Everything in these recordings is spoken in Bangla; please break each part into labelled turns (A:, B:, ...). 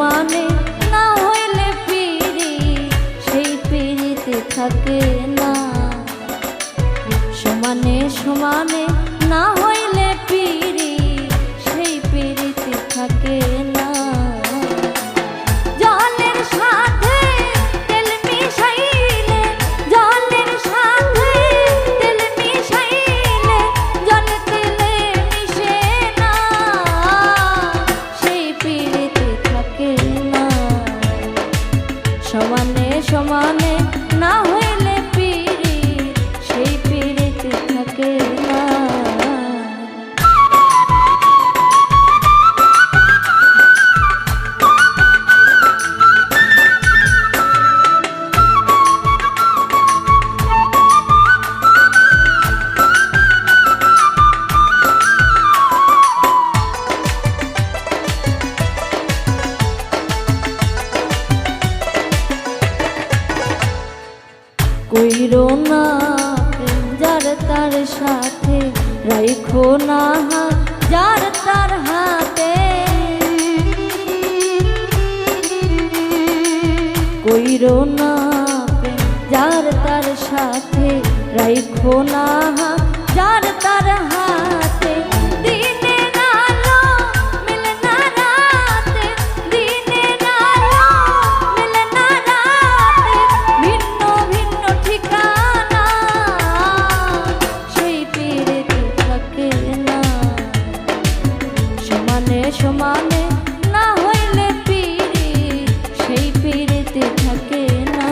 A: সমানে না হইলে পিড়ি সেই পিড়িতে থাকে না। সমানে সমানে না হইলে পিড়ি সেই পিড়িতে থাকে না। জলের সাথে তেল মিশাইলে, জলের সাথে তেল মিশাইলে জল তেলে মিশে না, সেই পিড়িতে থাকে না। সমানে সমানে না হইলে পিড়ি সেই পিড়িতে থাকে না। কইরো না প্রেম যার তার সাথে, রাইখো না হাত যার তার হাতে। কইরো না প্রেম যার তার সাথে, রাইখো না হাত যার তার হাতে। দিনের আলো মেলে না রাতে, দিনের আলো মেলে না রাতে, ভিন্ন ভিন্ন ঠিকানা সেই পিড়িতে থাকে না। সমানে সমানে না হইলে পিড়ি সেই পিড়িতে থাকে না।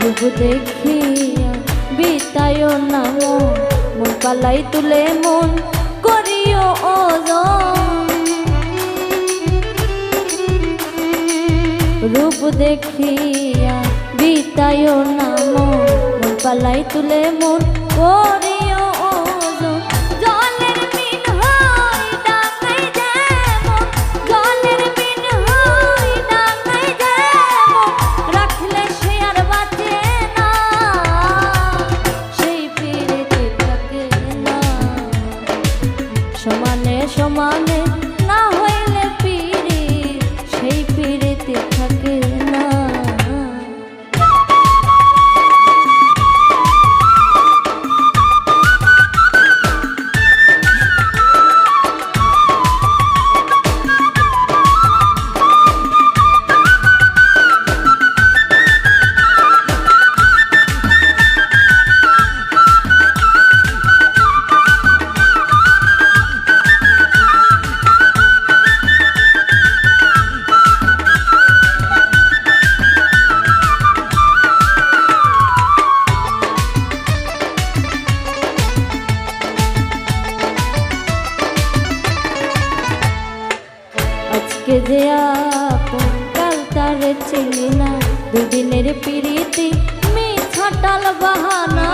A: রূপ দেখিয়া বিতায় না মন, পালাই তুলে মন করিও ওজন। রূপ দেখিয়া বিতায় না মন, পালাই তুলে মন করিও ওজন। জলের মিন হই ডাঙাই যেমন, জলের মিন হই ডাঙাই যেমন, রাখলে সে আর বাঁচে না, সেই পিড়িতে থাকে না। সমানে সমানে না হইলে পিড়ি সেই পিড়িতে থাকে না। আজকে যে আপন কাল তার চিনি না, দুদিনের পিড়িতে মিছা টাল বাহানা।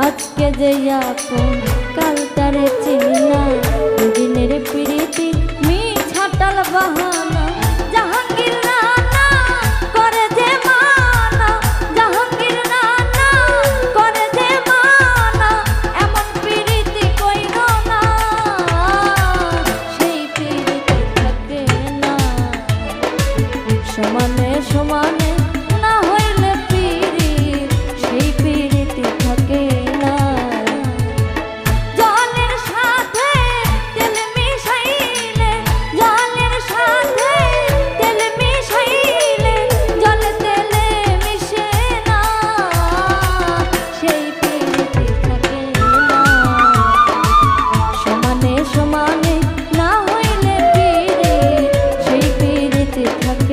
A: আজকে যে আপন কাল তার চিনি না, দুদিনের পিড়িতে মিছা টাল বাহানা। জাহাঙ্গীর রানা করে যে মানা, জাহাঙ্গীর রানা করে যে মানা, এমন পিড়িতে কইরো না, সেই পিড়িতে থাকে না। সমানে সমানে না হইলে পিড়ি সেই পিড়িতে থাকে না। জলের সাথে তেল মিশাইলে, জলের সাথে তেল মিশাইলে জল তেলে মিশে না, সেই পিড়িতে থাকে না। সমানে সমানে না হইলে পিড়ি সেই পিড়িতে থাকে